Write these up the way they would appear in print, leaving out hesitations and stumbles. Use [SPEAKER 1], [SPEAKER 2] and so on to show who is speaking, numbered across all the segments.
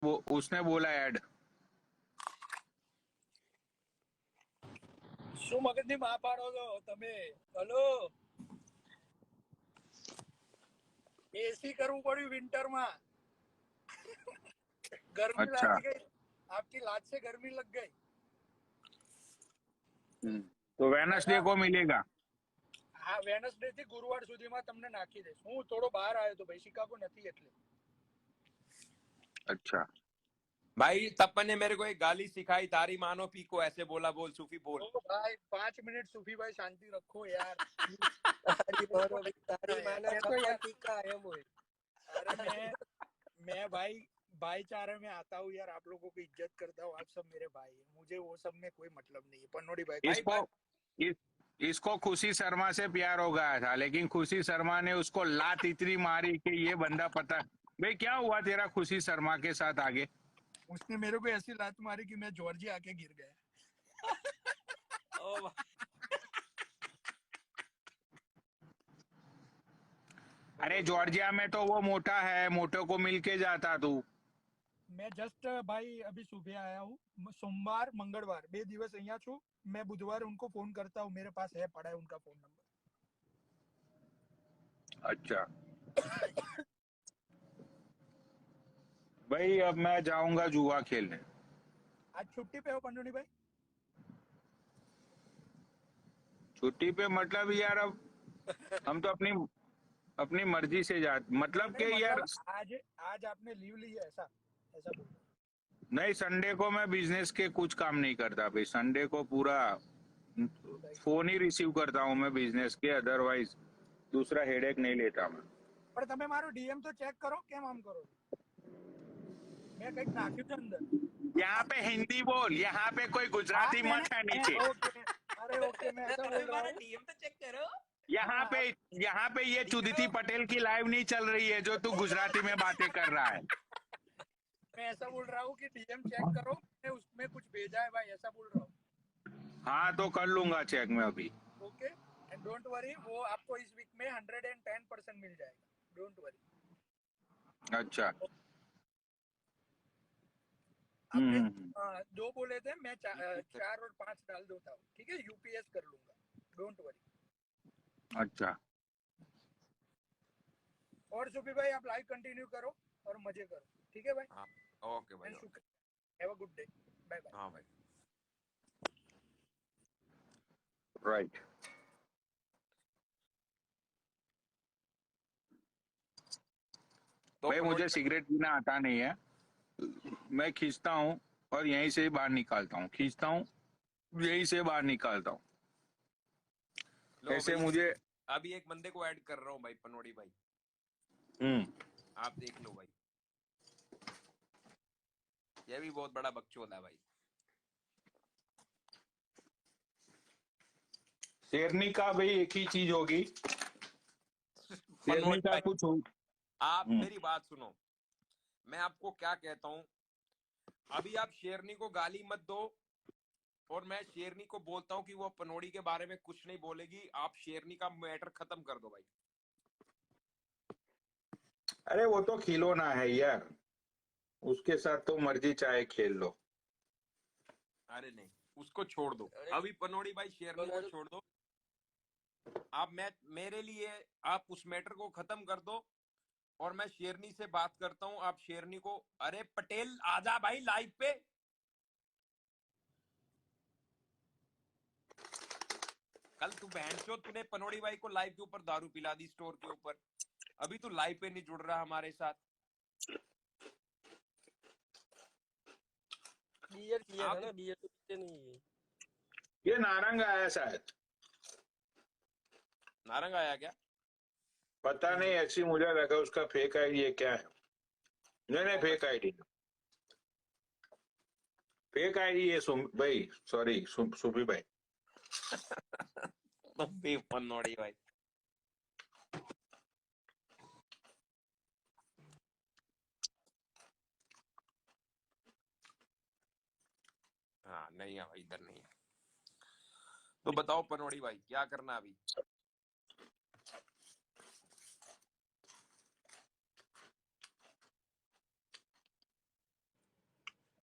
[SPEAKER 1] वो उसने बोला ऐड।
[SPEAKER 2] શું મગજની માં પાડો છો તમે? હલો, એસી કરવું પડ્યું વિન્ટરમાં. गर्मी
[SPEAKER 1] अच्छा।
[SPEAKER 2] लागी गई, आपकी लात से गर्मी लग गई.
[SPEAKER 1] तो वेनसडे को मिलेगा।
[SPEAKER 2] હા, વેનસડે થી ગુરુવાર સુધીમાં તમને નાખી દઈશ. હું થોડો બહાર આવ્યો તો ભાઈ, શિકાગો નથી એટલે.
[SPEAKER 1] अच्छा
[SPEAKER 3] भाई तप्पन ने मेरे को एक गाली सिखाई, तारी मानो पी को ऐसे बोला, बोल सूफी बोल।
[SPEAKER 2] ओ भाई 5 मिनट सूफी भाई शांति रखो यार.
[SPEAKER 4] तारी मानो भाई, तारी मानो
[SPEAKER 2] ये तो यार,
[SPEAKER 4] छप्पन टीका है वो।
[SPEAKER 2] अरे मैं भाई भाईचारे में आता हूँ यार, आप लोगों की इज्जत करता हूँ, आप सब मेरे भाई हैं, मुझे वो सब में कोई मतलब नहीं है. पन्नोड़ी भाई
[SPEAKER 1] इसको इस, इसको खुशी शर्मा से प्यार हो गया था, लेकिन खुशी शर्मा ने उसको लात इतनी मारी कि ये बंदा पता। भाई क्या हुआ तेरा खुशी शर्मा के साथ आगे?
[SPEAKER 2] उसने मेरे को ऐसी लात मारी कि मैं जॉर्जिया आके गिर गया.
[SPEAKER 3] ओ
[SPEAKER 1] अरे जॉर्जिया में तो वो मोटा है, मोटे को मिलके जाता तू।
[SPEAKER 2] मैं जस्ट भाई अभी सुबह आया हूँ. सोमवार मंगलवार 2 દિવસ અહીંયા છું. मैं बुधवार उनको फोन करता हूँ, मेरे पास है पड़ा है उनका फोन नंबर.
[SPEAKER 1] अच्छा भाई अब मैं जाऊंगा जुआ खेलने।
[SPEAKER 2] आज छुट्टी पे हो पन्नोड़ी भाई?
[SPEAKER 1] छुट्टी पे मतलब यार अब हम तो अपनी अपनी मर्जी से जा, मतलब
[SPEAKER 2] नहीं,
[SPEAKER 1] कि यार
[SPEAKER 2] मतलब आज आज आपने लीव ली है, ऐसा ऐसा बोल.
[SPEAKER 1] नहीं, संडे को मैं बिजनेस के कुछ काम नहीं करता भाई। संडे को पूरा फोन ही रिसीव करता हूँ मैं बिजनेस के, अदरवाइज दूसरा हेडेक नहीं लेता मैं.
[SPEAKER 2] પણ તમે મારો ડીએમ તો ચેક કરો, કેમ આમ કરો છો? મેં કંઈક નાખ્યું છે અંદર.
[SPEAKER 1] यहाँ पे हिंदी बोल, यहाँ पे कोई गुजराती
[SPEAKER 2] हाँ,
[SPEAKER 1] मत है नीचे.
[SPEAKER 2] ओके, अरे ओके, मैं ऐसा बोल रहा हूँ.
[SPEAKER 3] डीएम तो चेक करो।
[SPEAKER 1] यहाँ पे ये चुदिती पटेल की लाइव नहीं चल रही है जो तू गुजराती में बातें कर रहा है.
[SPEAKER 2] मैं ऐसा बोल रहा हूँ कि डीएम चेक करो, मैंने उसमें कुछ भेजा है भाई, ऐसा बोल रहा हूँ.
[SPEAKER 1] हाँ तो कर लूंगा चेक में अभी.
[SPEAKER 2] ओके, एंड डोंट वरी, वो आपको इस वीक में 110% मिल जाएगा. Don't worry.
[SPEAKER 1] अच्छा
[SPEAKER 2] आपने 2 बोले थे, मैं 4 और 5 डाल देता हूँ. ठीक है, यूपीएस कर लूंगा. Don't worry.
[SPEAKER 1] अच्छा
[SPEAKER 2] और सुबी भाई आप लाइव कंटिन्यू करो और मजे करो. ठीक है भाई?
[SPEAKER 3] हाँ ओके भाई,
[SPEAKER 2] have a good day. Bye bye.
[SPEAKER 3] हाँ भाई.
[SPEAKER 1] राइट.
[SPEAKER 3] तो
[SPEAKER 1] भाई मुझे सिगरेट पीना आता नहीं है, मैं खींचता हूँ और यहीं से बाहर निकालता हूँ, खींचता हूँ यहीं से बाहर निकालता हूँ. ऐसे मुझे
[SPEAKER 3] अभी एक बंदे को ऐड कर रहा हूँ भाई, पनोड़ी भाई. आप देख लो भाई, ये भी बहुत बड़ा बकचोद है भाई.
[SPEAKER 1] शेरनी का भाई एक ही चीज होगी, शेरनी का कुछ हो.
[SPEAKER 3] आप मेरी बात सुनो, मैं आपको क्या कहता हूँ, अभी आप शेरनी को गाली मत दो और मैं शेरनी को बोलता हूँ कि वो पनोड़ी के बारे में कुछ नहीं बोलेगी. आप शेरनी का मैटर खत्म कर दो भाई.
[SPEAKER 1] अरे वो तो खिलौना है यार, उसके साथ तो मर्जी चाहे खेल लो.
[SPEAKER 3] अरे नहीं, उसको छोड़ दो अभी. पनोड़ी भाई शेरनी को छोड़ दो. आप मेरे लिए आप उस मैटर को खत्म कर दो और मैं शेरनी से बात करता हूं. आप शेरनी को, अरे पटेल आजा भाई लाइव पे. कल तू बहनचोद, तूने पनोड़ी भाई को लाइव के ऊपर दारू पिला दी स्टोर के ऊपर. अभी तू लाइव पे नहीं जुड़ रहा हमारे साथ.
[SPEAKER 4] बियर किया था ना, बियर तो पीते नहीं है.
[SPEAKER 1] ये नारंग आया शायद,
[SPEAKER 3] नारंग आया क्या?
[SPEAKER 1] पता नहीं, ऐसी मुझे लगा उसका फेक आईडी है क्या है. नहीं फेक आईडी, फेक आईडी है भाई, सॉरी सुफी भाई.
[SPEAKER 3] पनोड़ी भाई हाँ नहीं है भाई, इधर नहीं है. तो बताओ पनोड़ी भाई क्या करना अभी?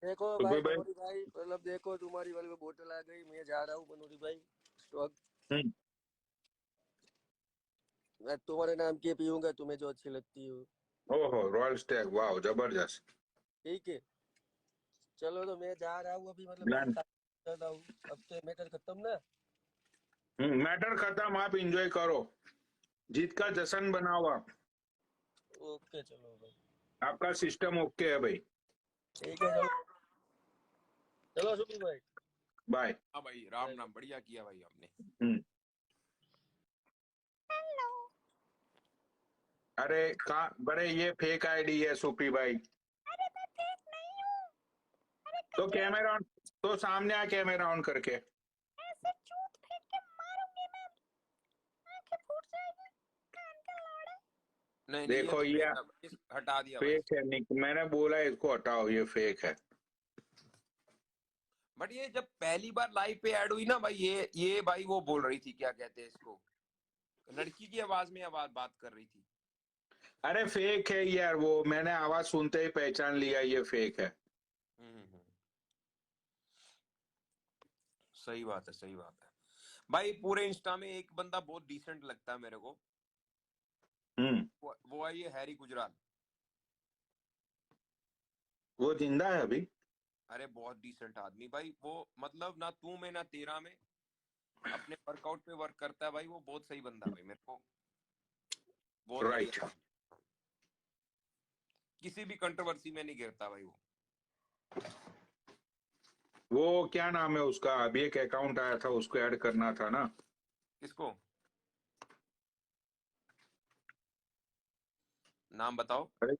[SPEAKER 4] देखो
[SPEAKER 1] सुबह
[SPEAKER 4] भाई
[SPEAKER 1] भाई।
[SPEAKER 4] बनोरी भाई, मतलब देखो तुम्हारी वाली में बोतल आ गई, मैं जा रहा हूँ बनोरी भाई। स्टॉक
[SPEAKER 1] हम्म,
[SPEAKER 4] मैं तुम्हारे नाम की पीऊंगा, तुम्हें जो अच्छी लगती हो।
[SPEAKER 1] ओहो रॉयल स्टैग, वाह जबरदस्त।
[SPEAKER 4] ठीक है, चलो तो मैं जा रहा हूँ अभी, मतलब
[SPEAKER 1] डन।
[SPEAKER 4] कर रहा हूँ। अब तो मैटर खत्म ना।
[SPEAKER 1] मैटर खत्म, आप इंजॉय करो, जीत का जश्न बनाओ आप।
[SPEAKER 4] ओके चलो भाई।
[SPEAKER 1] आपका सिस्टम ओके है भाई।
[SPEAKER 4] ठीक है चलो। चलो सुबह भाई।
[SPEAKER 1] बाय।
[SPEAKER 3] हाँ भाई, राम राम, बढ़िया किया भाई आपने।
[SPEAKER 1] हम्म। अरे कहा बड़े, ये फेक आईडी है सुपी भाई।
[SPEAKER 5] अरे मैं फेक नहीं हूँ। अरे
[SPEAKER 1] तो
[SPEAKER 5] कजरी,
[SPEAKER 1] कैमरा ऑन, तो सामने आ कैमरा ऑन करके।
[SPEAKER 5] ऐसे चूत फेंक के मारूंगी मैं, आंखें फूट जाएगी, कान के लाड़े।
[SPEAKER 3] नहीं नहीं, ये
[SPEAKER 1] देखो
[SPEAKER 3] तो
[SPEAKER 1] ये
[SPEAKER 3] फेक है भाई, हटा दिया भाई।
[SPEAKER 1] फेक है, नहीं मैंने बोला इसको हटाओ, ये फेक है।
[SPEAKER 3] बट ये जब पहली बार लाइव पे ऐड हुई ना भाई, ये भाई वो बोल रही थी, क्या कहते हैं इसको, लड़की की आवाज में आवाज बात कर रही थी।
[SPEAKER 1] अरे फेक है यार, वो मैंने आवाज सुनते ही पहचान लिया, ये फेक है।
[SPEAKER 3] हम्म। सही बात है, सही बात है भाई। पूरे इंस्टा में एक बंदा बहुत डिसेंट लगता है मेरे को,
[SPEAKER 1] हम्म।
[SPEAKER 3] वो है ये हैरी गुजराल।
[SPEAKER 1] वो जिंदा है अभी?
[SPEAKER 3] अरे बहुत डिसेंट आदमी भाई वो, मतलब ना तू में ना तेरा में, अपने वर्कआउट पे वर्क करता है भाई, वो बहुत सही बंदा भाई, मेरे को बहुत
[SPEAKER 1] राइट।
[SPEAKER 3] बढ़िया। किसी भी कंट्रोवर्सी में नहीं गिरता भाई वो।
[SPEAKER 1] वो क्या नाम है उसका, अभी एक अकाउंट आया था, उसको ऐड करना था ना।
[SPEAKER 3] किसको? नाम बताओ।
[SPEAKER 1] अरे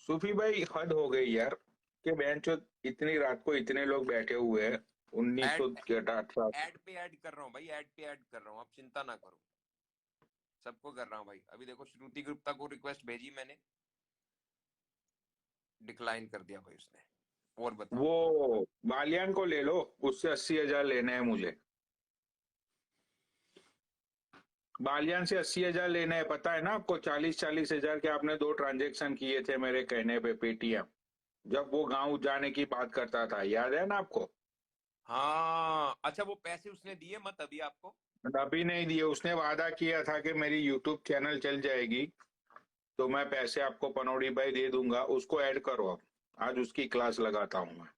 [SPEAKER 1] सूफी भाई हद हो गई यार, कि बेंचो इतनी रात को इतने लोग बैठे हुए हैं, 1900
[SPEAKER 3] ऐड
[SPEAKER 1] के 18।
[SPEAKER 3] ऐड पे ऐड कर रहा हूँ भाई, ऐड पे ऐड कर रहा हूँ, आप चिंता ना करो, सबको कर रहा हूँ भाई। अभी देखो, श्रुति गुप्ता को रिक्वेस्ट भेजी मैंने, डिक्लाइन कर दिया भाई उसने। और बताओ।
[SPEAKER 1] वो बालियान को ले लो, उससे 80,000 लेने हैं मुझे। बालियान से 80,000 लेने हैं, पता है ना आपको? 40,000 के आपने 2 ट्रांजेक्शन किए थे मेरे कहने पे, पेटीएम, जब वो गांव जाने की बात करता था, याद है ना आपको?
[SPEAKER 3] हाँ अच्छा, वो पैसे उसने दिए मत अभी आपको?
[SPEAKER 1] अभी नहीं दिए, उसने वादा किया था कि मेरी यूट्यूब चैनल चल जाएगी तो मैं पैसे आपको पनौड़ी भाई दे दूंगा, उसको ऐड करो अब, आज उसकी क्लास लगाता हूँ मैं।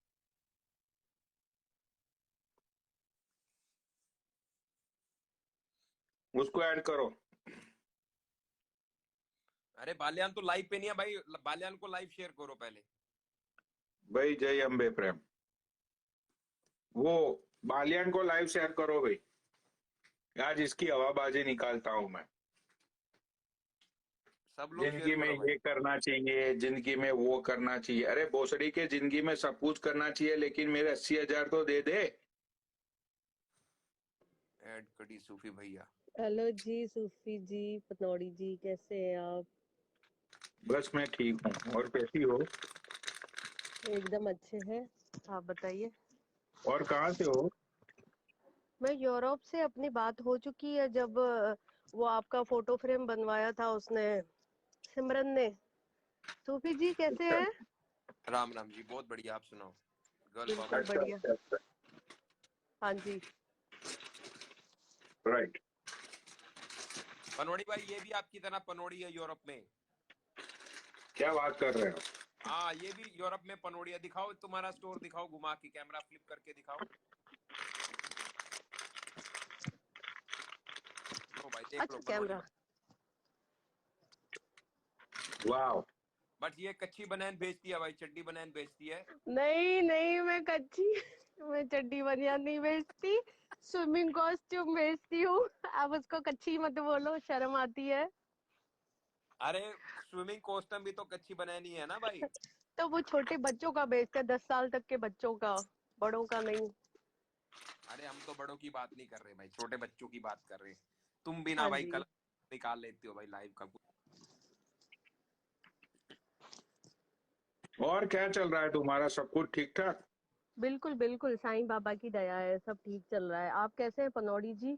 [SPEAKER 1] उसको ऐड करो।
[SPEAKER 3] अरे बाल्यान तो लाइव पे नहीं है भाई, बाल्यान को लाइव शेयर करो पहले।
[SPEAKER 1] भाई जय अम्बे प्रेम, वो बालियान को लाइव शेयर करो भाई, आज इसकी हवाबाजी निकालता हूं मैं।
[SPEAKER 3] सब लोग शेयर
[SPEAKER 1] जिंदगी में
[SPEAKER 3] करो भाई।
[SPEAKER 1] ये करना चाहिए, जिंदगी में वो करना चाहिए, अरे भोसड़ी के जिंदगी में सब कुछ करना चाहिए, लेकिन मेरे 80,000 तो दे दे।
[SPEAKER 3] ऐड कड़ी सूफी भैया।
[SPEAKER 6] हेलो जी सूफी जी, पतौड़ी जी, कैसे हैं आप?
[SPEAKER 1] बस मैं ठीक हूँ, और कैसी हो?
[SPEAKER 6] एकदम अच्छे हैं, आप बताइए।
[SPEAKER 1] और कहाँ से हो?
[SPEAKER 6] मैं यूरोप से, अपनी बात हो चुकी है जब वो आपका फोटो फ्रेम बनवाया था उसने, सिमरन ने। सूफी जी कैसे हैं?
[SPEAKER 3] राम राम जी, बहुत बढ़िया, आप सुनाओ। गर्ल
[SPEAKER 6] बिल्कुल
[SPEAKER 3] पावर।
[SPEAKER 1] अच्छा
[SPEAKER 6] बढ़िया।
[SPEAKER 1] अच्छा अच्छा।
[SPEAKER 6] हाँ जी।
[SPEAKER 1] राइट।
[SPEAKER 3] पनोड़ी भाई, ये भी आपकी तरह पनोड़ी है यूरोप में।
[SPEAKER 1] क्या बात कर रहे हो?
[SPEAKER 3] हाँ, ये भी यूरोप में पनोड़ी है। दिखाओ तुम्हारा स्टोर, दिखाओ, घुमा के कैमरा फ्लिप करके दिखाओ। लो भाई, देख लो
[SPEAKER 6] अच्छा
[SPEAKER 3] पनोड़ी
[SPEAKER 6] कैमरा।
[SPEAKER 3] भाई।
[SPEAKER 1] वाह।
[SPEAKER 3] बट ये कच्ची बनैन बेचती है भाई, चड्डी बनैन बेचती है।
[SPEAKER 6] नहीं नहीं, मैं कच्ची मैं चड्डी बनियान नहीं बेचती, स्विमिंग कॉस्ट्यूम बेचती हूँ। आप उसको कच्ची मत बोलो, शर्म आती है।
[SPEAKER 3] अरे स्विमिंग कॉस्ट्यूम भी तो कच्ची बनैन ही है ना भाई।
[SPEAKER 6] तो वो छोटे बच्चों का बेचते हैं, 10 साल तक के बच्चों का, बड़ों का नहीं।
[SPEAKER 3] अरे हम तो बड़ों की बात नहीं कर रहे भाई, छोटे बच्चों की बात कर रहे हैं। तुम भी ना
[SPEAKER 6] हाँ
[SPEAKER 3] भाई,
[SPEAKER 6] जी।
[SPEAKER 3] कल निकाल लेते हो भाई लाइव का।
[SPEAKER 1] और क्या चल रहा है तुम्हारा, सब कुछ ठीक ठाक?
[SPEAKER 6] बिल्कुल बिल्कुल, साईं बाबा की दया है, सब ठीक चल रहा है। आप कैसे हैं पनौड़ी जी?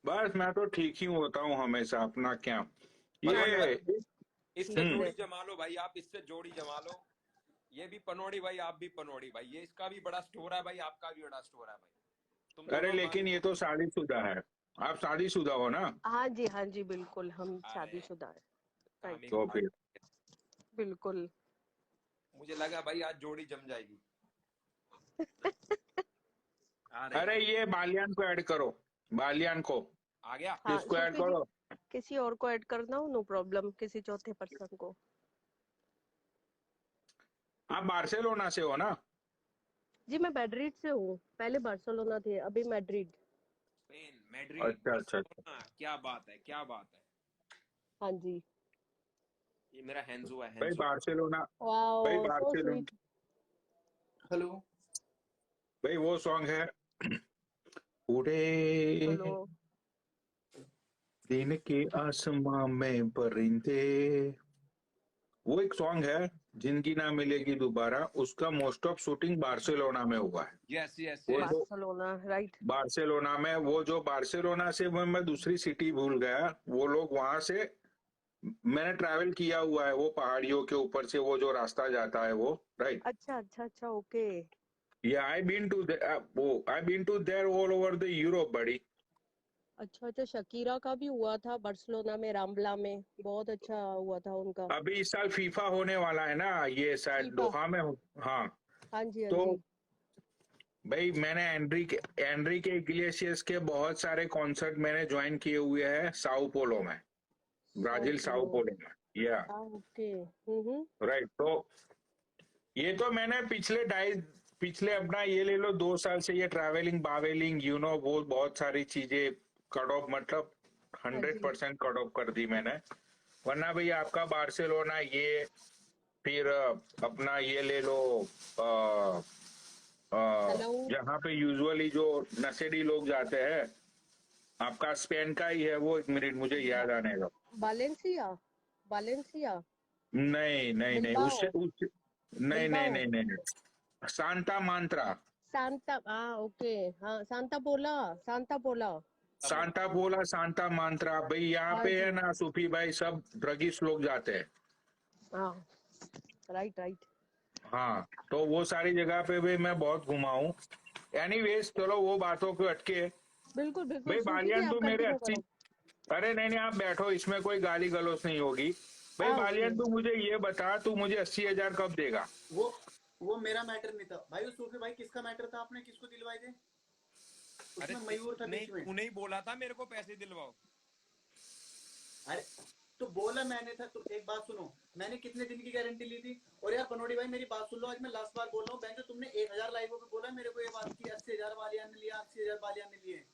[SPEAKER 1] बस मैं तो ठीक ही होता हूँ हमेशा, अपना क्या।
[SPEAKER 3] पनौड़ी
[SPEAKER 1] ये
[SPEAKER 3] भाई इससे
[SPEAKER 6] ठीक
[SPEAKER 3] जोड़ी
[SPEAKER 6] है।
[SPEAKER 3] जमा लो भाई, आप इससे जोड़ी जमा लो। ये भी पनौड़ी भाई, आप भी पनौड़ी भाई, ये इसका भी बड़ा स्टोर है भाई, आपका भी बड़ा स्टोर है भाई। तुम
[SPEAKER 1] अरे
[SPEAKER 3] दोनों
[SPEAKER 1] लेकिन ये तो शादीशुदा है, आप शादीशुदा हो ना?
[SPEAKER 6] हाँ जी बिल्कुल, हम
[SPEAKER 3] अरे
[SPEAKER 6] शादीशुदा है। राइट,
[SPEAKER 3] कामिंग
[SPEAKER 1] तो फिर
[SPEAKER 6] बिल्कुल।
[SPEAKER 3] मुझे लगा भाई आज जोड़ी जम जाएगी। अरे
[SPEAKER 1] अरे ये बालियान को ऐड करो, बालियान को,
[SPEAKER 3] आ गया।
[SPEAKER 6] हाँ
[SPEAKER 1] इसको ऐड
[SPEAKER 6] सूफी जी,
[SPEAKER 1] करो।
[SPEAKER 6] किसी और को ऐड करना हो नो प्रॉब्लम, किसी चौथे पर्सन को।
[SPEAKER 1] आप बार्सिलोना से हो ना?
[SPEAKER 6] जी मैं मैड्रिड से हूँ, पहले बार्सिलोना थे, अभी मैड्रिड।
[SPEAKER 3] स्पेन, मैड्रिड,
[SPEAKER 1] अच्छा अच्छा अच्छा।
[SPEAKER 3] बार्सिलोना, क्या बात है, क्या बात है।
[SPEAKER 6] हाँ जी।
[SPEAKER 3] ये मेरा हैंजो है,
[SPEAKER 1] भाई
[SPEAKER 3] हैंजो।
[SPEAKER 1] बार्सिलोना, भाई
[SPEAKER 6] wow so
[SPEAKER 1] Barcelona,
[SPEAKER 6] sweet.
[SPEAKER 4] Hello.
[SPEAKER 1] भाई वो सॉन्ग है उड़े
[SPEAKER 6] हेलो।
[SPEAKER 1] दिन के आसमां में परिंदे, वो एक सॉन्ग है, जिंदगी ना मिलेगी दोबारा, उसका मोस्ट ऑफ शूटिंग बार्सिलोना में हुआ है।
[SPEAKER 3] यस यस
[SPEAKER 1] वो
[SPEAKER 3] यस।
[SPEAKER 1] जो
[SPEAKER 6] बार्सिलोना, राइट।
[SPEAKER 1] बार्सिलोना में, वो जो बार्सिलोना से मैं दूसरी सिटी भूल गया, वो लोग वहां से, मैंने ट्रैवल किया हुआ है वो पहाड़ियों के ऊपर से, वो जो रास्ता जाता है वो, राइट।
[SPEAKER 6] अच्छा अच्छा अच्छा, okay.
[SPEAKER 1] Yeah I been to there all over the Europe बड़ी।
[SPEAKER 6] अच्छा अच्छा, शकीरा का भी हुआ था बार्सिलोना में, रामबला में, बहुत अच्छा हुआ था उनका।
[SPEAKER 1] अभी इस साल फीफा होने वाला है ना, ये शायद
[SPEAKER 6] फीफा।
[SPEAKER 1] दोहा में हाँ।
[SPEAKER 6] हाँ जी हाँ
[SPEAKER 1] तो
[SPEAKER 6] जी।
[SPEAKER 1] भाई मैंने एनरिके इग्लेसियस के बहुत सारे कॉन्सर्ट मैंने ज्वाइन किए हुए हैं साओ पोलो में,
[SPEAKER 6] साओ
[SPEAKER 1] ब्राजील साओ
[SPEAKER 6] पोलो।
[SPEAKER 1] पोलो में। या
[SPEAKER 6] हाँ ओके।
[SPEAKER 1] राइट। तो ये तो मैंने पिछले अपना ये ले लो 2 साल से ये ट्रैवलिंग बावेलिंग वो बहुत सारी चीजें कट ऑफ, मतलब
[SPEAKER 6] हाँ जी।
[SPEAKER 1] 100% कट ऑफ कर दी मैंने। वरना भाई आपका बार्सिलोना, ये फिर अपना ये ले लो, अ,
[SPEAKER 6] हेलो।
[SPEAKER 1] जहाँ पे यूजुअली जो नशेड़ी लोग जाते हैं, आपका स्पेन का ही है वो, 1 मिनट मुझे याद आने दो।
[SPEAKER 6] बालेंसिया। बालेंसिया।
[SPEAKER 1] नहीं नहीं नहीं,
[SPEAKER 6] बिल्बाओ।
[SPEAKER 1] उससे नहीं नहीं
[SPEAKER 6] बिल्बाओ।
[SPEAKER 1] नहीं नहीं नहीं, सांता मांत्रा।
[SPEAKER 6] सांता, हाँ ओके। हाँ सांता पोला। सांता पोला।
[SPEAKER 1] सांता मांत्रा भाई, यहाँ
[SPEAKER 6] हाँ
[SPEAKER 1] पे है
[SPEAKER 6] जी।
[SPEAKER 1] ना सूफी भाई, सब ड्रगिस्ट लोग जाते हैं।
[SPEAKER 6] हाँ राइट राइट।
[SPEAKER 1] हाँ, तो वो सारी जगह पे भी मैं बहुत घुमा हूँ। एनीवेज चलो वो बातों को अटके।
[SPEAKER 6] बिल्कुल बिल्कुल,
[SPEAKER 1] भाई
[SPEAKER 6] सूफी जी
[SPEAKER 1] बालियान
[SPEAKER 6] आप
[SPEAKER 1] तू मेरे
[SPEAKER 6] कंटिन्यू
[SPEAKER 1] 80,
[SPEAKER 6] करो।
[SPEAKER 1] अरे नहीं नहीं आप बैठो, इसमें कोई गाली गलौज नहीं होगी। भाई
[SPEAKER 6] हाँ ओके।
[SPEAKER 1] बालियान तू मुझे ये बता, तू मुझे 80,000 कब देगा?
[SPEAKER 7] वो वो मेरा मैटर नहीं था भाई। उस सूफी भाई किसका मैटर था, आपने किसको दिलवाए थे?
[SPEAKER 3] अरे
[SPEAKER 7] उसमें मयूर था बीच में।
[SPEAKER 3] तूने ही बोला था मेरे को पैसे दिलवाओ।
[SPEAKER 7] अरे तो बोला मैंने था, तो एक बात सुनो, मैंने कितने दिन की गारंटी ली थी? और यार पनौड़ी भाई मेरी बात सुन लो, आज मैं लास्ट बार बोल रहा हूँ, बहन जो तुमने 1000 लाइवों पे बोला मेरे को ये बात की 80,000 बालियान ने लिया, 80,000 बालियान ने लिए।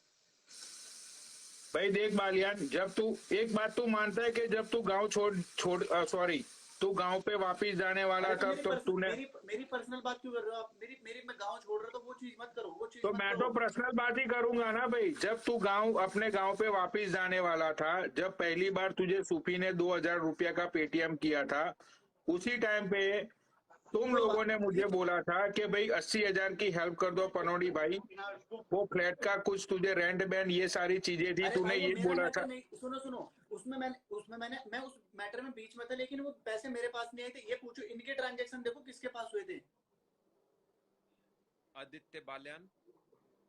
[SPEAKER 1] भाई देख बालियान, जब तू, एक बात तू मानता है कि जब तू गांव छोड़ सॉरी, तू गांव पे वापिस जाने वाला
[SPEAKER 7] अरे तो
[SPEAKER 1] था, तब तूने,
[SPEAKER 7] मेरी पर्सनल बात क्यों कर रहे हो आप? मेरी मेरी मैं गाँव छोड़ रहा था, वो चीज मत करो, वो चीज
[SPEAKER 1] तो
[SPEAKER 7] मत
[SPEAKER 1] मैं
[SPEAKER 7] करो।
[SPEAKER 1] तो पर्सनल बात ही करूंगा ना भाई। जब तू अपने गांव पे वापिस जाने वाला था, जब पहली बार तुझे सूफी ने 2,000 रुपया का पेटीएम किया था, उसी टाइम पे तुम लोगों ने मुझे बोला था कि भाई 80,000 की हेल्प कर दो पनौड़ी भाई, वो फ्लैट का कुछ तुझे रेंट बैन, ये सारी चीजें थी,
[SPEAKER 7] अरे
[SPEAKER 1] तूने
[SPEAKER 7] भाई वो
[SPEAKER 1] ये
[SPEAKER 7] मेरा
[SPEAKER 1] बोला
[SPEAKER 7] मैटर
[SPEAKER 1] था।
[SPEAKER 7] नहीं, सुनो सुनो, मैं उस मैटर में बीच में था, लेकिन वो पैसे मेरे पास नहीं आए थे। ये पूछो, इनके ट्रांजैक्शन देखो किसके पास हुए थे।
[SPEAKER 3] आदित्य बालियान,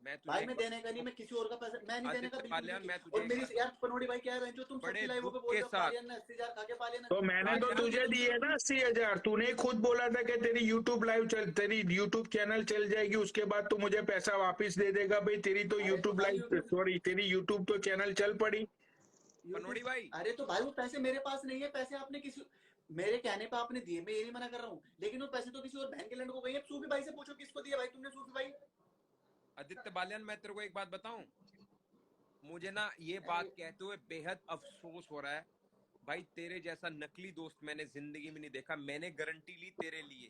[SPEAKER 3] मैं
[SPEAKER 7] भाई
[SPEAKER 3] तुझे
[SPEAKER 7] मैं देने का नहीं, मैं किसी और का पैसा मैं नहीं देने का
[SPEAKER 3] आदित्य
[SPEAKER 7] बिल्कुल
[SPEAKER 3] बालियान,
[SPEAKER 7] भी।
[SPEAKER 3] मैं
[SPEAKER 7] और
[SPEAKER 3] तुझे
[SPEAKER 7] मेरी यार पनौड़ी भाई क्या है जो तुम
[SPEAKER 3] बड़े
[SPEAKER 7] सबकी लाइवों पे
[SPEAKER 3] दुख
[SPEAKER 7] बोल
[SPEAKER 3] के
[SPEAKER 7] रहे हो,
[SPEAKER 3] साथ,
[SPEAKER 7] पालियन ने 80,000 खा के, पालियन
[SPEAKER 1] तो मैंने तो तुझे दिए ना 80,000, तूने ही खुद बोला था कि तेरी यूट्यूब चैनल चल जाएगी, उसके बाद तू मुझे पैसा वापस दे देगा। भाई तेरी तो
[SPEAKER 7] अरे तो
[SPEAKER 1] यूट्यूब
[SPEAKER 7] भाई
[SPEAKER 1] लाइव, सॉरी तेरी यूट्यूब तो चैनल चल पड़ी।
[SPEAKER 3] पनौड़ी भाई।
[SPEAKER 7] अरे तो भाई वो पैसे मेरे पास नहीं है, पैसे आपने किसी मेरे कहने पे आपने दिए, मैं ये नहीं मना कर रहा हूँ, लेकिन वो पैसे तो किसी और बहन के लंड को गए हैं। सूफी भाई से पूछो किसको दिया भाई तुमने, सूफी भाई।
[SPEAKER 3] आदित्य बालियान, मैं तेरे को एक बात बताऊं, मुझे ना ये बात कहते हुए बेहद अफसोस हो रहा है भाई, तेरे जैसा नकली दोस्त मैंने जिंदगी में नहीं देखा। मैंने गारंटी ली तेरे लिए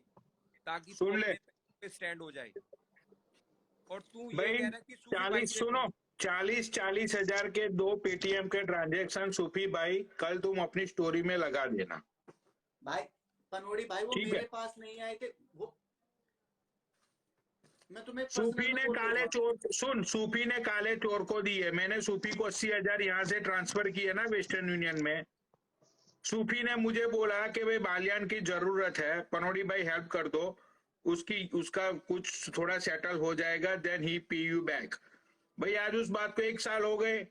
[SPEAKER 3] ताकि तू
[SPEAKER 1] सुन ले
[SPEAKER 3] अपने पैरों पे स्टैंड हो जाए, और तू ये
[SPEAKER 1] भाई,
[SPEAKER 3] कह रहा है कि सूफी भाई
[SPEAKER 1] 40
[SPEAKER 3] से
[SPEAKER 1] सुनो, 40,000 के 2 पेटीएम के ट्रांजेक्शन सूफी भाई कल तुम अपनी स्टोरी में लगा देना।
[SPEAKER 7] भाई पनौड़ी भाई वो
[SPEAKER 1] ठीक है,
[SPEAKER 7] मेरे पास नहीं आए थे, वो मैं तुम्हें
[SPEAKER 1] सूफी
[SPEAKER 7] पर्सनल में
[SPEAKER 1] ने
[SPEAKER 7] बोल
[SPEAKER 1] काले
[SPEAKER 7] दूंगा।
[SPEAKER 1] चोर सुन, सूफी ने काले चोर को दिए, मैंने सूफी को 80,000 यहाँ से ट्रांसफर किए ना वेस्टर्न यूनियन में। सूफी ने मुझे बोला कि भाई बालियान की जरूरत है, पनौड़ी भाई हेल्प कर दो, उसका कुछ थोड़ा सेटल हो जाएगा, then he pay you back. भाई आज उस बात को 1 साल हो गए।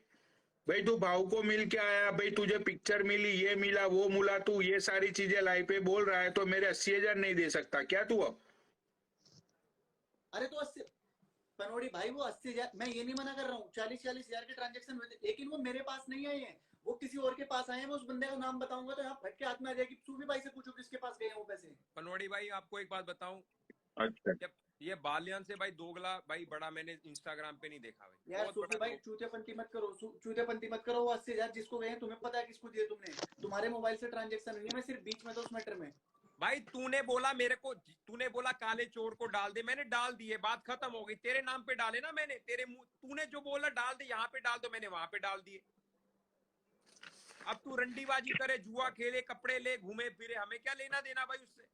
[SPEAKER 1] भाई तू भाव को मिल के आया, भाई तुझे पिक्चर मिली, ये मिला वो मिला, तू ये सारी चीजें लाइव पे बोल रहा है, तो मेरे 80,000 नहीं दे सकता क्या तू अब?
[SPEAKER 7] अरे तो 80 पनौड़ी भाई, वो 80,000 मैं ये नहीं मना कर रहा हूँ, 40-40 हजार के ट्रांजेक्शन हुए थे, लेकिन वो मेरे पास नहीं आए हैं, वो किसी और के पास आए हैं। मैं उस बंदे का नाम बताऊंगा तो यहाँ फट के हाथ में आ जाएगी। सूफी भाई से पूछो किसके पास गए हैं वो पैसे।
[SPEAKER 3] पनोड़ी भाई आपको एक बात बताऊं,
[SPEAKER 1] अच्छा,
[SPEAKER 3] जब ये बालियान से भाई दोगला भाई बड़ा मैंने इंस्टाग्राम पे नहीं देखा भाई,
[SPEAKER 7] यार
[SPEAKER 3] बहुत
[SPEAKER 7] सूफी
[SPEAKER 3] बड़ा
[SPEAKER 7] भाई चूतियापंती मत करो, चूतियापंती मत करो। वो 80,000 जिसको गए हैं तुम्हें पता है किसको दिए तुमने, तुम्हारे मोबाइल से ट्रांजेक्शन हुई है। मैं सिर्फ बीच में था उस मैटर में।
[SPEAKER 3] भाई तूने बोला मेरे को, तूने बोला काले चोर को डाल दे, मैंने डाल दिए, बात खत्म हो गई। तेरे नाम पे डाले ना मैंने, तेरे मुंह, तूने जो बोला डाल दे, यहाँ पे डाल दो, मैंने वहां पे डाल दिए। अब तू रंडीबाजी करे, जुआ खेले, कपड़े ले, घूमे फिरे, हमें क्या लेना देना भाई उससे।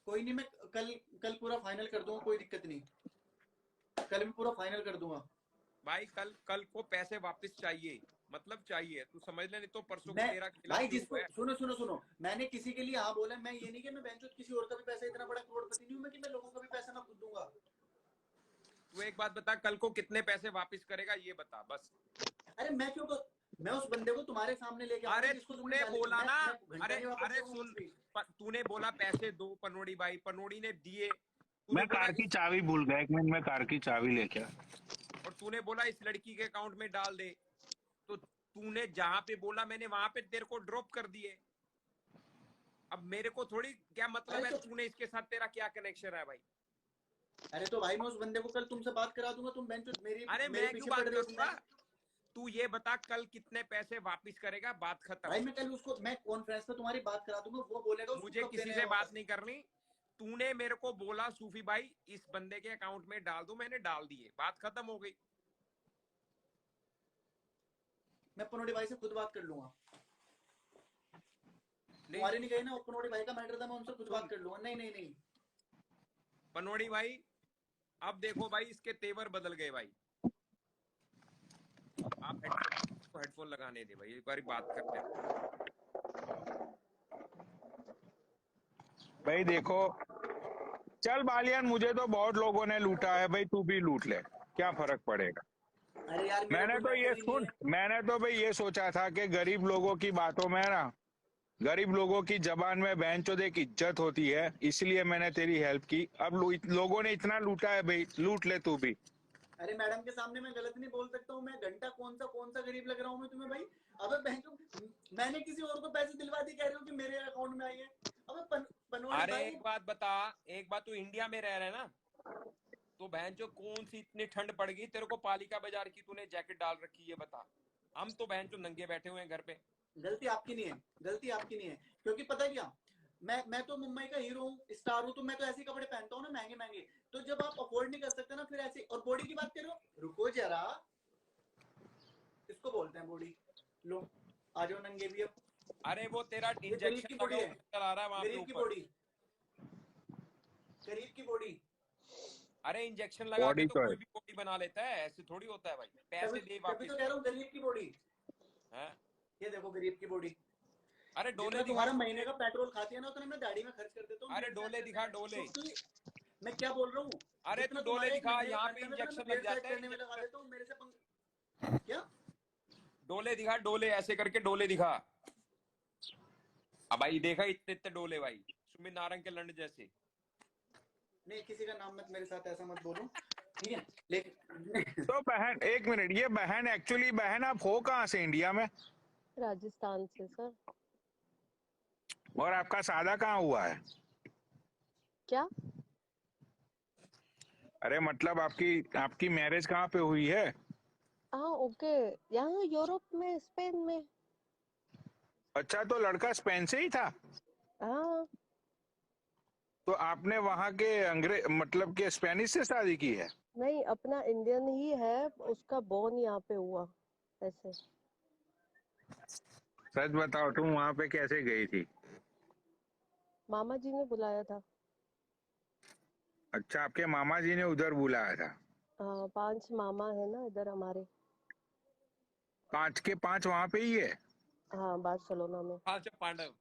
[SPEAKER 7] कोई नहीं, मैं कल कल पूरा फाइनल कर दूंगा, कोई दिक्कत नहीं, कल मैं पूरा फाइनल कर दूंगा।
[SPEAKER 3] भाई कल कल को पैसे वापस चाहिए, मतलब चाहिए, तू समझ ले, नहीं तो परसों को
[SPEAKER 7] मैं
[SPEAKER 3] तेरा खिला
[SPEAKER 7] भाई
[SPEAKER 3] शुरू
[SPEAKER 7] जिसको
[SPEAKER 3] है।
[SPEAKER 7] सुनो सुनो सुनो, मैंने किसी के लिए हाँ बोला, मैं ये नहीं कि मैं बेंचो किसी और का भी पैसा, इतना बड़ा करोड़पति नहीं हूं मैं कि मैं लोगों का भी पैसा मैं खुद दूंगा।
[SPEAKER 3] तू एक बात बता, कल को कितने पैसे वापस करेगा ये बता बस।
[SPEAKER 7] अरे मैं क्यों मैं उस बंदे को तुम्हारे सामने लेके आऊंगा
[SPEAKER 3] अरे
[SPEAKER 7] जिसको
[SPEAKER 3] तूने
[SPEAKER 7] तुमने
[SPEAKER 3] बोला ना,
[SPEAKER 7] मैं घंटा
[SPEAKER 3] अरे
[SPEAKER 7] नहीं वापस
[SPEAKER 3] अरे
[SPEAKER 7] दूंगा
[SPEAKER 3] सुन,
[SPEAKER 7] कुछ भी।
[SPEAKER 3] तूने बोला पैसे दो पनोड़ी भाई, पनोड़ी ने दिए।
[SPEAKER 1] मैं
[SPEAKER 3] तूने बोला
[SPEAKER 1] कार की चाबी भूल गया, 1 मिनट में कार की चाबी लेके आ।
[SPEAKER 3] और तूने बोला इस लड़की के अकाउंट में डाल दे, तो तूने जहां पे बोला मैंने वहां पे तेरे को ड्रॉप कर दिए। अब मेरे को थोड़ी क्या मतलब
[SPEAKER 7] अरे
[SPEAKER 3] है
[SPEAKER 7] तो
[SPEAKER 3] तूने इसके साथ, तेरा क्या कनेक्शन है भाई।
[SPEAKER 7] अरे तो भाई मैं उस बंदे को कल तुमसे बात करा दूंगा, तुम बेंचो मेरी
[SPEAKER 3] अरे
[SPEAKER 7] मेरे
[SPEAKER 3] मैं क्यों
[SPEAKER 7] पीछे पड़
[SPEAKER 3] बात
[SPEAKER 7] रहे हो
[SPEAKER 3] करूंगा, तू ये बता कल कितने पैसे वापस करेगा, बात खत्म।
[SPEAKER 7] भाई मैं कल उसको मैं कॉन्फ्रेंस पे तुम्हारी बात करा दूंगा, वो बोलेगा उसको
[SPEAKER 3] मुझे
[SPEAKER 7] कब
[SPEAKER 3] किसी
[SPEAKER 7] देने
[SPEAKER 3] से
[SPEAKER 7] हैं
[SPEAKER 3] बात
[SPEAKER 7] वापस।
[SPEAKER 3] नहीं करनी। तूने मेरे को बोला सूफी भाई इस बंदे के अकाउंट में डाल दो, मैंने डाल दिए, बात खत्म हो गई।
[SPEAKER 7] मैं पनोड़ी भाई से खुद बात कर लूंगा।
[SPEAKER 3] नहीं
[SPEAKER 7] तुम्हारे नहीं गए ना, पनोड़ी भाई का मैटर था, मैं उनसे खुद
[SPEAKER 3] सुन
[SPEAKER 7] बात कर लूंगा। नहीं नहीं नहीं,
[SPEAKER 3] पनोड़ी भाई, अब देखो भाई इसके तेवर बदल गए भाई। आप हेडफोन लगाने दे भाई, एक बार बात करते हैं।
[SPEAKER 1] भाई देखो, चल बालियान, मुझे तो बहुत लोगों ने लूटा है भाई, तू भी लूट ले, क्या फर्क पड़ेगा।
[SPEAKER 7] अरे यार मेरा
[SPEAKER 1] मैंने
[SPEAKER 7] कोई
[SPEAKER 1] तो ये
[SPEAKER 7] मैटर ही नहीं
[SPEAKER 1] सुन,
[SPEAKER 7] है।
[SPEAKER 1] मैंने तो भाई ये सोचा था कि गरीब लोगों की बातों में ना, गरीब लोगों की जबान में बहनचोद एक इज्जत होती है, इसलिए मैंने तेरी हेल्प की। अब लोगों ने इतना लूटा है भाई, लूट ले तू भी।
[SPEAKER 7] अरे मैडम के सामने मैं गलत नहीं बोल सकता हूँ। मैं घंटा कौन सा गरीब लग रहा हूँ मैं तुम्हें भाई? अबे बहन, मैंने किसी और को पैसे दिलवा दी, कह रहे हो कि मेरे अकाउंट में आई है। अबे पनवाड़ी
[SPEAKER 3] अरे
[SPEAKER 7] भाई,
[SPEAKER 3] एक बात बता, एक बात, तू इंडिया में रह रहा है ना, तो बहन जो कौन सी इतनी ठंड पड़ गई तेरे को, पालिका बाजार की तूने जैकेट डाल रखी है बता। हम तो बहन जो नंगे बैठे हुए हैं घर पे।
[SPEAKER 7] गलती आपकी नहीं है, गलती आपकी नहीं है, क्योंकि पता है क्या, मैं तो मुंबई का हीरो हूँ, स्टार हूँ, तो मैं तो ऐसे कपड़े पहनता हूँ ना, महंगे महंगे। तो जब आप अफोर्ड नहीं कर सकते ना, फिर ऐसे। और बॉडी की बात करो, रुको जरा, इसको बोलते हैं बॉडी। लो आ जाओ नंगे भी अब।
[SPEAKER 3] अरे वो तेरा
[SPEAKER 7] ये गरीब की
[SPEAKER 3] इंजेक्शन
[SPEAKER 7] बॉडी
[SPEAKER 3] लगा
[SPEAKER 7] है,
[SPEAKER 3] नजर आ रहा है वहां पे
[SPEAKER 7] गरीब की
[SPEAKER 3] ऊपर।
[SPEAKER 7] बॉडी, गरीब की बॉडी।
[SPEAKER 3] अरे इंजेक्शन लगा के
[SPEAKER 1] बॉडी
[SPEAKER 3] तो
[SPEAKER 1] तो है।
[SPEAKER 3] कोई भी बॉडी बना लेता है, ऐसे थोड़ी होता है भाई,
[SPEAKER 7] तभी
[SPEAKER 3] पैसे दे
[SPEAKER 7] तभी तो
[SPEAKER 3] वापिस।
[SPEAKER 7] कह रहा हूँ गरीब की बॉडी।
[SPEAKER 3] है
[SPEAKER 7] ये देखो गरीब की बॉडी।
[SPEAKER 3] अरे डोले
[SPEAKER 7] जितना
[SPEAKER 3] दिखा,
[SPEAKER 7] तुम्हारा महीने का पेट्रोल खाती है ना, उतना मैं गाड़ी में खर्च कर देता हूँ।
[SPEAKER 3] अरे डोले दिखा डोले।
[SPEAKER 7] क्योंकि मैं क्या बोल रहा हूँ,
[SPEAKER 3] अरे
[SPEAKER 7] जितना
[SPEAKER 3] तू डोले
[SPEAKER 7] तुम्हारे एक
[SPEAKER 3] दिखा,
[SPEAKER 7] महीने का
[SPEAKER 3] यहाँ पे
[SPEAKER 7] खर्चा है ना, मैं
[SPEAKER 3] इंजेक्शन लग
[SPEAKER 7] पेट
[SPEAKER 3] जाता
[SPEAKER 7] सेट
[SPEAKER 3] है,
[SPEAKER 7] करने में लगा
[SPEAKER 3] इंजेक्शन।
[SPEAKER 7] देता हूँ। मेरे से क्या?
[SPEAKER 3] डोले दिखा, डोले ऐसे करके डोले दिखा। अब भाई देखा इतने इतने डोले भाई, सुमित नारंग के लंड जैसे।
[SPEAKER 7] नहीं, किसी का नाम मत मेरे साथ ऐसा मत बोलो, ठीक है? लेकिन
[SPEAKER 1] तो बहन, 1 मिनट, ये बहन एक्चुअली बहन आप हो कहाँ से इंडिया में?
[SPEAKER 6] राजस्थान से सर।
[SPEAKER 1] और आपका शादा कहाँ हुआ है?
[SPEAKER 6] क्या?
[SPEAKER 1] अरे मतलब आपकी आपकी मैरिज कहाँ पे हुई है?
[SPEAKER 6] हाँ ओके, यहाँ यूरोप में, स्पेन में।
[SPEAKER 1] अच्छा, तो लड़का स्पेन से ही था?
[SPEAKER 6] हाँ
[SPEAKER 1] तो आपने वहां के अंग्रेज मतलब के स्पेनिश से शादी की है?
[SPEAKER 6] नहीं, अपना इंडियन ही है, उसका बोर्न यहाँ पे हुआ ऐसे।
[SPEAKER 1] सच बताओ, तुम वहां पे कैसे गई थी?
[SPEAKER 6] मामा जी ने बुलाया था।
[SPEAKER 1] अच्छा, आपके मामा जी ने उधर बुलाया था?
[SPEAKER 6] हाँ, 5 मामा है ना इधर हमारे।
[SPEAKER 1] 5 के 5 वहां पे ही है?
[SPEAKER 6] हाँ, बार्सिलोना में।
[SPEAKER 3] पांचों पांडव।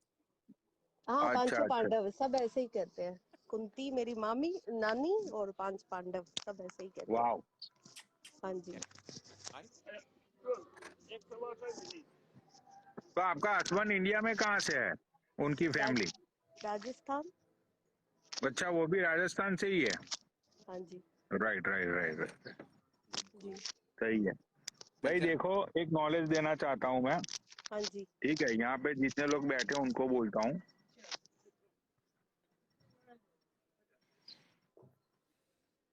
[SPEAKER 6] हाँ,
[SPEAKER 1] अच्छा
[SPEAKER 6] पांचों
[SPEAKER 1] अच्छा।
[SPEAKER 6] पांडव सब ऐसे ही कहते हैं। कुंती मेरी मामी नानी और 5 पांडव सब ऐसे ही कहते हैं।
[SPEAKER 1] वाह।
[SPEAKER 6] हाँ जी।
[SPEAKER 1] तो आपका हस्बैंड इंडिया में कहाँ से है, उनकी
[SPEAKER 6] राज,
[SPEAKER 1] फैमिली?
[SPEAKER 6] राजस्थान।
[SPEAKER 1] अच्छा, वो भी राजस्थान से ही है?
[SPEAKER 6] हाँ जी।
[SPEAKER 1] Right right right right.
[SPEAKER 6] जी।
[SPEAKER 1] सही है भाई।
[SPEAKER 3] अच्छा।
[SPEAKER 1] देखो, एक नॉलेज देना चाहता हूँ मैं।
[SPEAKER 6] हाँ जी।
[SPEAKER 1] ठीक है, यहाँ पे जितने लोग बैठे हैं उनको बोलता हूँ।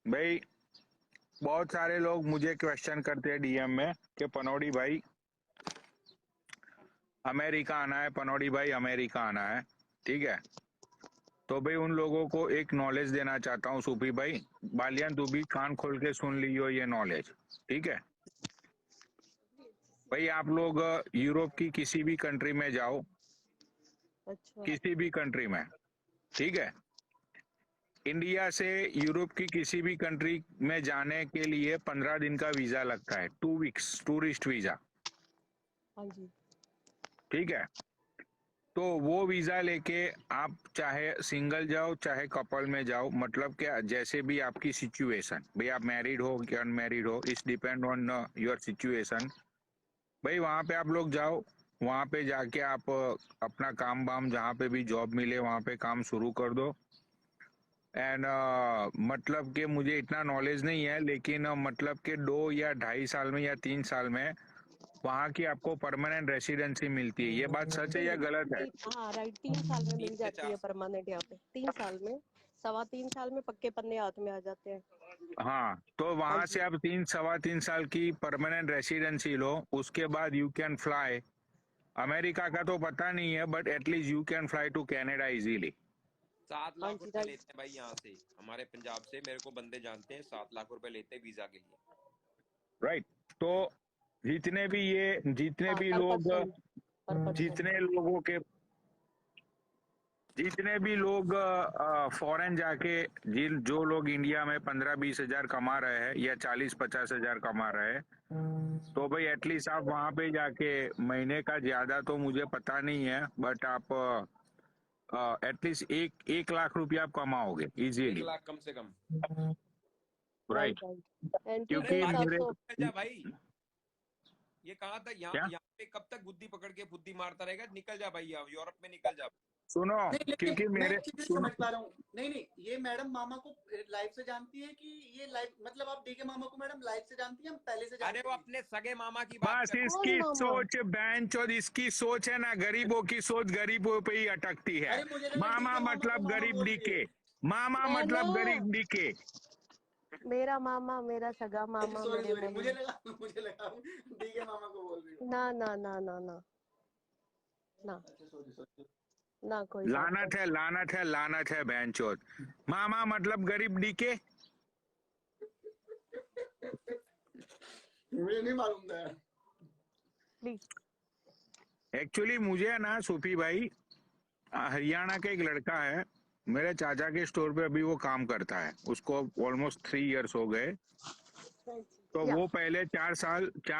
[SPEAKER 1] भाई, बहुत सारे लोग मुझे क्वेश्चन करते हैं डीएम में कि पनौड़ी भाई अमेरिका आना है, पनौड़ी भाई अमेरिका आना है। ठीक है, तो भाई उन लोगों को एक नॉलेज देना चाहता हूँ सूफी भाई। बालियान, तू भी कान खोल के सुन लियो ये नॉलेज। ठीक है भाई, आप लोग यूरोप की किसी भी कंट्री में जाओ,
[SPEAKER 6] अच्छा।
[SPEAKER 1] किसी भी कंट्री में, ठीक है, इंडिया से यूरोप की किसी भी कंट्री में जाने के लिए 15 दिन का वीजा लगता है, 2 वीक्स टूरिस्ट वीजा।
[SPEAKER 6] हाँ जी।
[SPEAKER 1] ठीक है, तो वो वीजा लेके आप चाहे सिंगल जाओ चाहे कपल में जाओ, मतलब क्या, जैसे भी आपकी सिचुएशन, भाई आप मैरिड हो कि अनमैरिड हो, it's depend on your situation. भाई वहां पे आप लोग जाओ, वहां पे जाके आप अपना काम वाम जहाँ पे भी जॉब मिले वहां पे काम शुरू कर दो। एंड मतलब कि मुझे इतना नॉलेज नहीं है, लेकिन मतलब कि 2 या 2.5 साल में या 3 साल में वहां की आपको परमानेंट रेसिडेंसी मिलती है। ये बात सच है या गलत है?
[SPEAKER 6] हाँ राइट, 3 साल में
[SPEAKER 3] तीन
[SPEAKER 6] मिल
[SPEAKER 3] से
[SPEAKER 6] जाती
[SPEAKER 3] चार
[SPEAKER 6] है परमानेंट यहाँ पे। 3 साल में, 3.25 साल में पक्के पन्ने हाथ में आ जाते हैं।
[SPEAKER 1] हाँ, तो
[SPEAKER 6] हाँ
[SPEAKER 1] वहां से
[SPEAKER 6] जी।
[SPEAKER 1] आप 3 सवा 3 साल की परमानेंट रेसिडेंसी लो, उसके बाद यू कैन फ्लाई। अमेरिका का तो पता नहीं है, but at least you can fly to Canada easily.
[SPEAKER 3] 7 lakh
[SPEAKER 6] हाँ जी
[SPEAKER 3] रुपए
[SPEAKER 6] राइट।
[SPEAKER 3] लेते हैं भाई यहाँ से, हमारे पंजाब से मेरे को बंदे जानते हैं, 7 लाख रुपए लेते हैं वीजा के लिए।
[SPEAKER 1] राइट, तो जितने
[SPEAKER 6] हाँ,
[SPEAKER 1] भी
[SPEAKER 6] पर
[SPEAKER 1] लोग
[SPEAKER 6] पर्सन, पर पर्सन।
[SPEAKER 1] जितने लोगों के जितने भी लोग फॉरेन जाके जो लोग इंडिया में 15-20 हजार कमा रहे हैं या 40-50 हजार कमा रहे हैं, तो भाई एटलीस्ट आप वहां पे जाके महीने का, ज्यादा तो मुझे पता नहीं है, बट आप एटलीस्ट 1 लाख रुपया आप कमाओगे
[SPEAKER 3] एक
[SPEAKER 1] इजीली।
[SPEAKER 3] लाख कम से कम।
[SPEAKER 1] Right,
[SPEAKER 6] right right. एंट्री
[SPEAKER 3] अरे
[SPEAKER 6] के
[SPEAKER 1] क्योंकि
[SPEAKER 3] भाई
[SPEAKER 6] हिसाब
[SPEAKER 1] मेरे
[SPEAKER 6] से।
[SPEAKER 3] निकल जा भाई, ये कहाँ तक यहाँ
[SPEAKER 1] क्या,
[SPEAKER 3] यहाँ पे कब तक बुद्धि पकड़ के बुद्धि मारता रहेगा? निकल जा भाई, यहाँ यूरोप में निकल जा।
[SPEAKER 1] सुनो,
[SPEAKER 7] नहीं, लेकिन
[SPEAKER 1] क्योंकि
[SPEAKER 7] मैं
[SPEAKER 1] मेरे
[SPEAKER 7] एक चीज नहीं
[SPEAKER 1] सुनो,
[SPEAKER 7] समझ पा रहा हूँ। नहीं नहीं, ये मैडम मामा को लाइव से जानती है कि ये लाइव, मतलब आप डीके मामा को मैडम लाइव से जानती है, हम पहले से
[SPEAKER 3] अरे
[SPEAKER 7] जानती
[SPEAKER 3] वो
[SPEAKER 7] थी?
[SPEAKER 3] अपने सगे मामा की बात
[SPEAKER 1] बस
[SPEAKER 3] कर।
[SPEAKER 6] कौन
[SPEAKER 1] इसकी
[SPEAKER 6] मामा?
[SPEAKER 1] सोच और इसकी सोच है ना, गरीबों की सोच गरीबों पे ही अटकती है।
[SPEAKER 7] अरे मुझे लगा
[SPEAKER 1] मामा
[SPEAKER 7] डीके मामा को
[SPEAKER 1] मतलब
[SPEAKER 7] मामा
[SPEAKER 1] गरीब
[SPEAKER 7] बोल रही है।
[SPEAKER 1] डीके, मामा
[SPEAKER 6] ना ना,
[SPEAKER 1] मतलब गरीब डीके।
[SPEAKER 6] मेरा मामा, मेरा सगा
[SPEAKER 7] अच्छा
[SPEAKER 6] मामा,
[SPEAKER 7] सॉरी
[SPEAKER 6] मेरे
[SPEAKER 7] सॉरी,
[SPEAKER 6] मम्मी।
[SPEAKER 7] मुझे लगा डीके मामा को बोल रही हूँ।
[SPEAKER 6] ना ना ना ना ना ना
[SPEAKER 7] अच्छा सॉरी सॉरी।
[SPEAKER 6] ना, कोई बात नहीं।
[SPEAKER 1] लानत है लानत है बहनचोद। मामा मतलब गरीब डीके।
[SPEAKER 7] मुझे नहीं मालूम था यार।
[SPEAKER 6] प्लीज।
[SPEAKER 1] एक्चुअली मुझे है ना सूफी भाई, हरियाणा का एक लड़का है, मेरे चाचा के स्टोर पे अभी वो काम करता है, उसको ऑलमोस्ट 3 इयर्स हो गए। तो
[SPEAKER 6] या।
[SPEAKER 1] वो पहले 4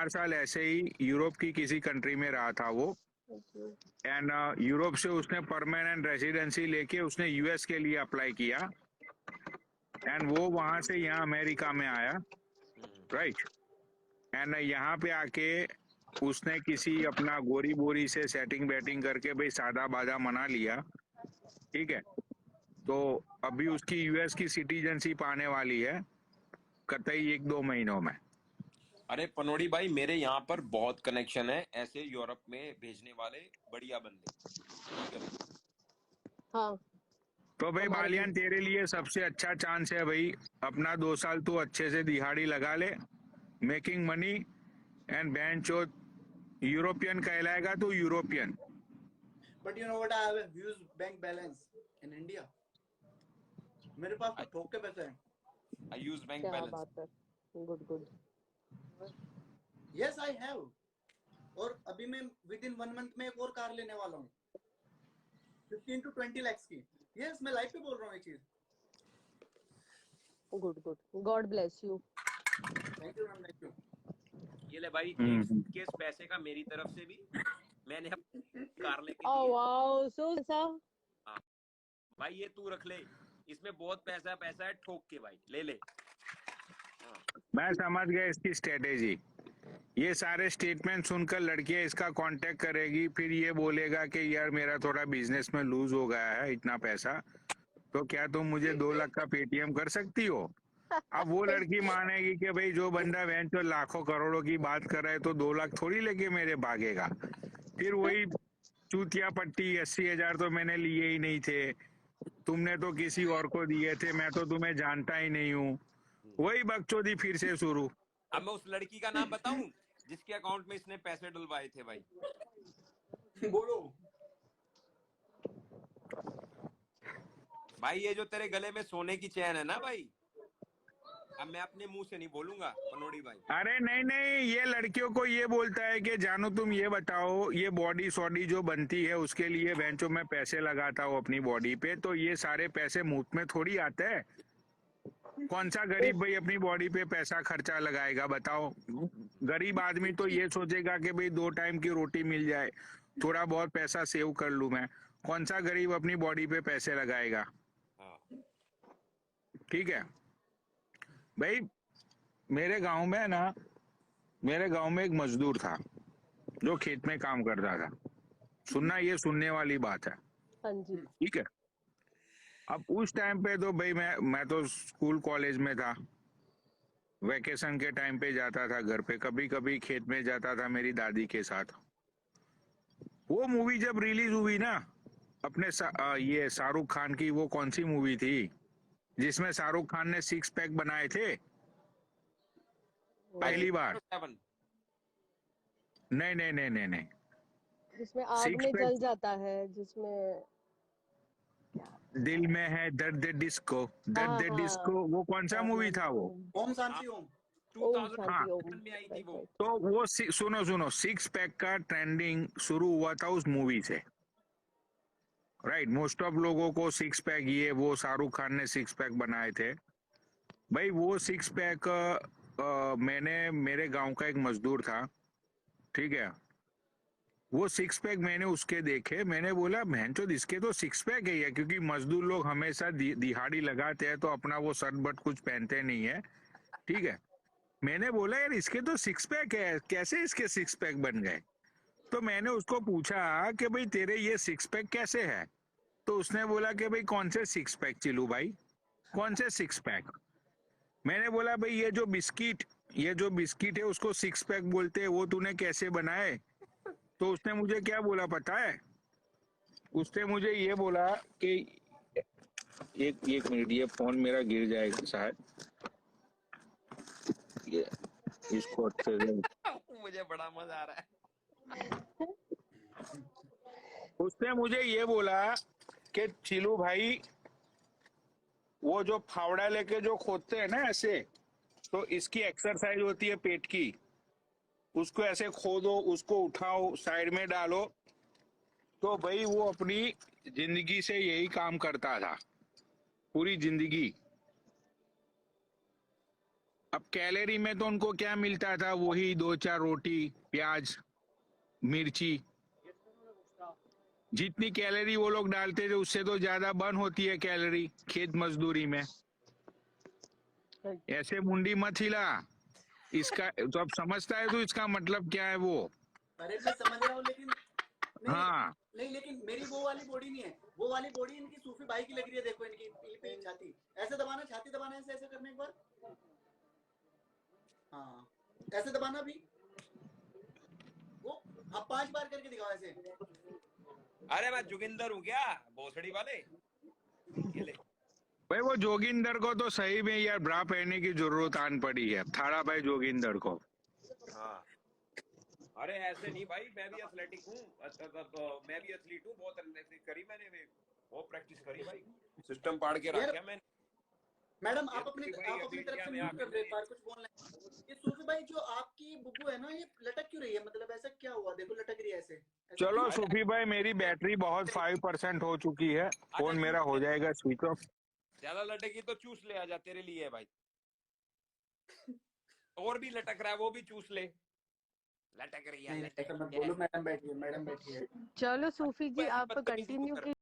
[SPEAKER 1] साल ऐसे ही यूरोप की किसी कंट्री में रहा था वो। एंड यूरोप से उसने परमानेंट रेसिडेंसी लेके उसने यूएस के लिए अप्लाई किया, एंड वो वहां से यहाँ अमेरिका में आया। राइट, एंड यहाँ पे आके उसने किसी अपना गोरी बोरी से सेटिंग बैटिंग करके भाई सादा बादा मना लिया। ठीक है, तो अभी उसकी यूएस की सिटीजनशिप आने वाली है कतई 1-2 महीनों में।
[SPEAKER 3] अरे पनोड़ी भाई, मेरे यहाँ पर बहुत कनेक्शन है ऐसे यूरोप में भेजने वाले, बढ़िया बंदे। ठीक है।
[SPEAKER 6] हाँ,
[SPEAKER 1] तो भाई
[SPEAKER 6] हमारे भी।
[SPEAKER 1] बालियान, तेरे लिए सबसे अच्छा चांस है भाई, अपना 2 साल तू अच्छे से दिहाड़ी लगा ले, मेकिंग मनी, एंड बैंड चो यूरोपियन कहलाएगा तो European.
[SPEAKER 7] But you know what, I have a huge bank balance in India. मेरे पास तो ठोक के पैसे हैं।
[SPEAKER 3] आई यूज बैंक
[SPEAKER 6] क्या
[SPEAKER 3] बैलेंस।
[SPEAKER 6] बात है। Good good.
[SPEAKER 7] Yes I have. और अभी मैं विद इन 1 मंथ में एक और कार लेने वाला हूँ, 15 to 20 lakhs की। यस, मैं लाइव पे बोल रहा हूँ ये चीज।
[SPEAKER 6] Good good, God bless you.
[SPEAKER 7] Thank you ma'am, thank you.
[SPEAKER 3] ये ले भाई, एक
[SPEAKER 1] हम्म।
[SPEAKER 3] सूटकेस पैसे का मेरी तरफ से भी। मैंने अपनी कार लेके
[SPEAKER 6] ओह
[SPEAKER 3] दी है।
[SPEAKER 6] वाओ, सो सा।
[SPEAKER 3] हाँ भाई, ये तू रख ले, इसमें बहुत पैसा है, ठोक के भाई ले ले। हाँ।
[SPEAKER 1] मैं समझ गया इसकी स्ट्रेटेजी। ये सारे स्टेटमेंट सुनकर लड़कियां इसका कांटेक्ट करेगी, फिर ये बोलेगा कि यार मेरा थोड़ा बिजनेस में लूज हो गया है इतना पैसा, तो क्या तुम मुझे 2 लाख का पेटीएम कर सकती हो? अब वो लड़की मानेगी कि भाई जो बंदा वैन तो लाखों करोड़ों की बात कर रहा है तो 2 लाख थोड़ी लेके मेरे भागेगा। फिर वही चूतिया पट्टी, 80,000 तो मैंने लिए ही नहीं थे, तुमने तो किसी और को दिए थे, मैं तो तुम्हें जानता ही नहीं हूँ। वही बकचोदी फिर से शुरू।
[SPEAKER 3] अब मैं उस लड़की का नाम बताऊं जिसके अकाउंट में इसने पैसे डलवाए थे भाई?
[SPEAKER 7] बोलो।
[SPEAKER 3] भाई ये जो तेरे गले में सोने की चैन है ना भाई, अब मैं अपने मुंह से नहीं बोलूंगा पनोड़ी भाई।
[SPEAKER 1] अरे नहीं नहीं, ये लड़कियों को ये बोलता है कि जानू तुम ये बताओ, ये बॉडी सॉडी जो बनती है उसके लिए बेंचो में पैसे लगाता हूँ अपनी बॉडी पे, तो ये सारे पैसे मुफ्त में थोड़ी आते हैं। कौन सा गरीब भाई अपनी बॉडी पे पैसा खर्चा लगाएगा बताओ? गरीब आदमी तो ये सोचेगा कि भाई 2 टाइम की रोटी मिल जाए, थोड़ा बहुत पैसा सेव कर लूं मैं। कौन सा गरीब अपनी बॉडी पे पैसे लगाएगा?
[SPEAKER 3] हाँ।
[SPEAKER 1] ठीक है भाई। मेरे गांव में ना, मेरे गांव में एक मजदूर था जो खेत में काम करता था। सुनना, ये सुनने वाली बात है।
[SPEAKER 6] हाँ जी।
[SPEAKER 1] ठीक है। अब उस टाइम पे तो भाई मैं तो स्कूल कॉलेज में था, वेकेशन के टाइम पे जाता था घर पे, कभी कभी खेत में जाता था मेरी दादी के साथ। वो मूवी जब रिलीज हुई ना, अपने ये शाहरुख खान की, वो कौन सी मूवी थी जिसमें शाहरुख खान ने 6 पैक बनाए थे पहली बार?
[SPEAKER 3] 7।
[SPEAKER 1] नहीं नहीं नहीं नहीं नहीं,
[SPEAKER 6] जिसमें आग
[SPEAKER 1] 6
[SPEAKER 6] में
[SPEAKER 1] पैक।
[SPEAKER 6] जल जाता है, जिसमें
[SPEAKER 1] दिल में है दर्द डिस्को, दर्द
[SPEAKER 6] हाँ
[SPEAKER 1] डिस्को, वो कौन सा मूवी था वो?
[SPEAKER 7] ओम शांति ओम।
[SPEAKER 6] ओम शांति ओम।
[SPEAKER 3] 2007 में आई थी वो।
[SPEAKER 1] तो वो सुनो सुनो, 6 पैक का ट्रेंडिंग शुरू हुआ था उस मूवी से। राइट, मोस्ट ऑफ लोगों को 6 पैक, ये वो शाहरुख खान ने 6 पैक बनाए थे भाई। वो 6 पैक मैंने, मेरे गांव का एक मजदूर था, ठीक है, वो 6 पैक मैंने उसके देखे, मैंने बोला भैंचोद इसके तो 6 पैक है ये, क्योंकि मजदूर लोग हमेशा दिहाड़ी लगाते हैं तो अपना वो शर्ट बट कुछ पहनते नहीं है। ठीक है, मैंने बोला यार इसके तो 6 पैक है, कैसे इसके 6 पैक बन गए? तो मैंने उसको पूछा कि भाई तेरे ये 6 पैक कैसे है? तो उसने बोला कि भाई कौन से 6 पैक चिलू भाई, कौन से 6 पैक? मैंने बोला भाई ये जो बिस्किट है उसको 6 पैक बोलते हैं, वो तूने कैसे बनाए? तो उसने मुझे क्या बोला पता है? उसने मुझे ये बोला कि एक मिनट, ये फोन मेरा गिर जाएगा शायद, ये इसको अच्छे से।
[SPEAKER 3] मुझे बड़ा मजा आ रहा है।
[SPEAKER 1] उसने मुझे ये बोला कि चिलू भाई, वो जो फावड़ा लेके जो खोदते हैं ना ऐसे, तो इसकी एक्सरसाइज होती है पेट की, उसको ऐसे खोदो, उसको उठाओ, साइड में डालो। तो भाई वो अपनी जिंदगी से यही काम करता था पूरी जिंदगी। अब कैलोरी में तो उनको क्या मिलता था, वही 2-4 रोटी, प्याज, मिर्ची। जितनी कैलोरी वो लोग डालते थे उससे तो ज्यादा बर्न होती है कैलोरी खेत मजदूरी में। ऐसे मुंडी मत हिला, इसका तो अब समझता है तो इसका मतलब क्या है वो?
[SPEAKER 7] अरे मैं समझ रहा हूँ, लेकिन नहीं,
[SPEAKER 1] हाँ
[SPEAKER 7] नहीं, लेकिन मेरी वो वाली बॉडी नहीं है। वो वाली बॉडी इनकी सूफी भाई की लग रही है। देखो इनकी पीली छाती, ऐसे दबाना, छाती दबाना, ऐसे ऐसे करने एक बार। हाँ, ऐसे दबाना भी। वो हाँ 5 बार करके दिखाओ ऐसे।
[SPEAKER 3] अरे मैं जोगिंदर हूँ क्या, भोसड़ी वाले? ये ले।
[SPEAKER 1] भाई, वो जोगिंदर को तो सही में यार ब्रा पहनने की जरूरत आन पड़ी है, थाड़ा भाई जोगिंदर को।
[SPEAKER 3] हाँ, अरे ऐसे नहीं भाई, मैं भी एथलेटिक हूँ, मैं भी एथलीट हूँ, बहुत एथलेटिक करी मैंने, बहुत प्रैक्टिस करी भाई, सिस्टम पाड़ के रखा मैंने।
[SPEAKER 7] मैडम आप अपनी तरफ से म्यूट कर दो एक बार, कुछ बोलना है। ये सूफी भाई जो आपकी बुब्बू है ना, ये लटक क्यों रही है? मतलब ऐसा क्या हुआ? देखो लटक रही है ऐसे।
[SPEAKER 1] चलो सूफी भाई, मेरी बैटरी बहुत 5% हो चुकी है, फोन मेरा हो जाएगा स्विच ऑफ।
[SPEAKER 3] ज्यादा लटकी तो चूस ले, आजा तेरे लिए है भाई। और भी लटक रहा है, वो भी चूस ले। लटक रही है,
[SPEAKER 7] नहीं
[SPEAKER 3] लटक
[SPEAKER 7] ऐसा मत
[SPEAKER 3] रही है।
[SPEAKER 7] बोलो, मैडम बैठी है, मैडम बैठी है।
[SPEAKER 6] चलो सूफी जी
[SPEAKER 3] ऐसी
[SPEAKER 6] आप
[SPEAKER 3] बदतमीजी तो
[SPEAKER 6] कंटिन्यू
[SPEAKER 3] कर